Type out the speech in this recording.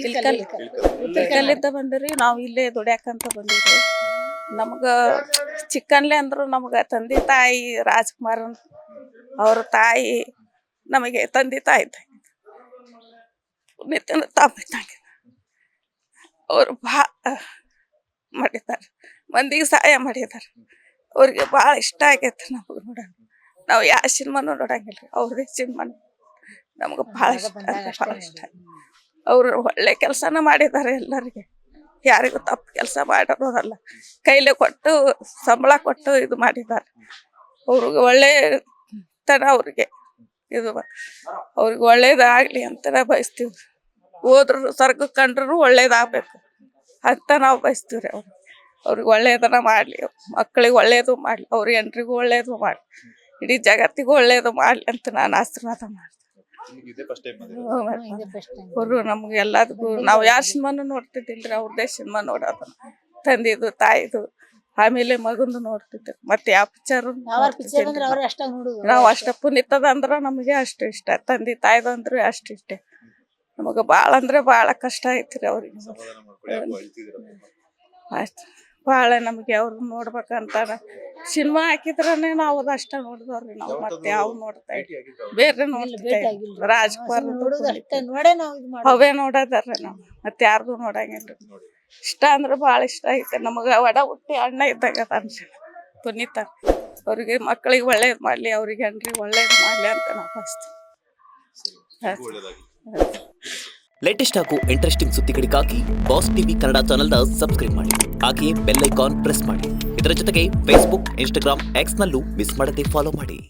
ಇಲ್ಕಲ್ಲಿದ್ದ ಬಂದಿರಿ. ನಾವು ಇಲ್ಲೇ ದುಡ್ಯಾಕಂತ ಬಂದಿದ್ರಿ. ನಮ್ಗ ಚಿಕ್ಕನ್ಲೆ ಅಂದ್ರು ನಮ್ಗ ತಂದೆ ತಾಯಿ ರಾಜ್ಕುಮಾರನ್ ಅವ್ರ ತಾಯಿ ನಮಗೆ ತಂದೆ ತಾಯಿ ನಿತ್ಯನ ತಾಪಿದ್ದಂಗೆ ಅವ್ರು ಭಾಳ ಮಾಡಿದ್ದಾರೆ. ಮಂದಿಗೆ ಸಹಾಯ ಮಾಡಿದ್ದಾರೆ. ಅವ್ರಿಗೆ ಭಾಳ ಇಷ್ಟ ಆಗೈತೆ ನಮಗೆ ನೋಡೋಣ. ನಾವು ಯಾವ ಸಿನಿಮಾನು ನೋಡಂಗಿಲ್ಲ. ಅವ್ರದೇ ಸಿನಿಮಾ ನಮ್ಗೆ ಭಾಳ ಇಷ್ಟ ಭಾಳ ಇಷ್ಟ. ಅವರು ಒಳ್ಳೆ ಕೆಲಸನ ಮಾಡಿದ್ದಾರೆ. ಎಲ್ಲರಿಗೆ ಯಾರಿಗೂ ತಪ್ಪು ಕೆಲಸ ಮಾಡಿರೋದಲ್ಲ. ಕೈಲಿ ಕೊಟ್ಟು ಸಂಬಳ ಕೊಟ್ಟು ಇದು ಮಾಡಿದ್ದಾರೆ. ಅವ್ರಿಗೆ ಒಳ್ಳೆತನ ಅವ್ರಿಗೆ ಇದು ಅವ್ರಿಗೆ ಒಳ್ಳೇದಾಗಲಿ ಅಂತ ಬಯಸ್ತೀವಿ. ಹೋದ್ರು ಸ್ವರ್ಗಕ್ಕೆ ಕಂಡ್ರು ಒಳ್ಳೇದಾಗಬೇಕು ಅಂತ ನಾವು ಬಯಸ್ತೀವಿ ರೀ. ಅವ್ರಿಗೆ ಒಳ್ಳೇದನ ಮಾಡಲಿ, ಮಕ್ಕಳಿಗೆ ಒಳ್ಳೇದು ಮಾಡಲಿ, ಅವ್ರ ಹೆಂಡ್ರಿಗೂ ಒಳ್ಳೇದು ಮಾಡಲಿ, ಇಡೀ ಜಗತ್ತಿಗೂ ಒಳ್ಳೇದು ಮಾಡಲಿ ಅಂತ ನಾನು ಆಶೀರ್ವಾದ ಮಾಡ್ತೀನಿ. ಅವರು ನಮ್ಗೆ ಎಲ್ಲದಕ್ಕೂ ನಾವು ಯಾರ ಸಿನಿಮಾನು ನೋಡ್ತಿದ್ದಿಲ್ರಿ. ಅವ್ರದ್ದೇ ಸಿನಿಮಾ ನೋಡೋದು, ತಂದಿದ್ದು ತಾಯಿದು, ಆಮೇಲೆ ಮಗಂದು ನೋಡ್ತಿದ್ದೆ. ಮತ್ತೆ ಯಾವ ಪಿಕ್ಚರ್ ನಾವು ಅಷ್ಟ ಪುನೀತದ ಅಂದ್ರ ನಮಗೆ ಅಷ್ಟು ಇಷ್ಟ. ತಂದೆ ತಾಯ್ದು ಅಂದ್ರೆ ಅಷ್ಟು ಇಷ್ಟ. ನಮಗೆ ಭಾಳ ಅಂದ್ರೆ ಭಾಳ ಕಷ್ಟ ಐತ್ರಿ ಅವ್ರಿಗೆ. ಅಷ್ಟು ಭಾಳ ನಮಗೆ ಅವ್ರು ನೋಡ್ಬೇಕಂತ ಸಿನಿಮಾ ಹಾಕಿದ್ರೇ ನಾವು ಅಷ್ಟ ನೋಡಿದವ್ರಿ. ನಾವು ಮತ್ತೆ ಯಾವ ನೋಡ್ತಾ ಬೇರೆ ನೋಡ್ತೀವಿ. ರಾಜ್ಕುಮಾರ್ ಅವೇ ನೋಡೋದಾರ್ರಿ. ನಾವು ಮತ್ತೆ ಯಾರ್ದು ನೋಡಂಗಿಲ್ರಿ. ಇಷ್ಟ ಅಂದ್ರೆ ಭಾಳ ಇಷ್ಟ ಐತೆ ನಮಗೆ. ಒಡ ಹುಟ್ಟಿ ಅಣ್ಣ ಇದ್ದಾಗ ಅನ್ಸ ಪುನೀತ ಅವ್ರಿಗೆ ಮಕ್ಕಳಿಗೆ ಒಳ್ಳೇದು ಮಾಡಲಿ, ಅವ್ರಿಗೆ ಹೆಂಡ್ರಿಗೆ ಒಳ್ಳೇದು ಮಾಡಲಿ ಅಂತ ನಾವು ಬಯಸ್ತೀವಿ. ಲೇಟೆಸ್ಟ್ ಹಾಗೂ ಇಂಟ್ರೆಸ್ಟಿಂಗ್ ಸುದ್ದಿಗಳಿಗಾಗಿ ಬಾಸ್ ಟಿವಿ ಕನ್ನಡ ಚಾನೆಲ್ನ ಸಬ್ಸ್ಕ್ರೈಬ್ ಮಾಡಿ. ಹಾಗೆಯೇ ಬೆಲ್ ಐಕಾನ್ ಪ್ರೆಸ್ ಮಾಡಿ. ಇದರ ಜೊತೆಗೆ ಫೇಸ್ಬುಕ್, ಇನ್ಸ್ಟಾಗ್ರಾಮ್, ಎಕ್ಸ್ ನಲ್ಲೂ ಮಿಸ್ ಮಾಡದೆ ಫಾಲೋ ಮಾಡಿ.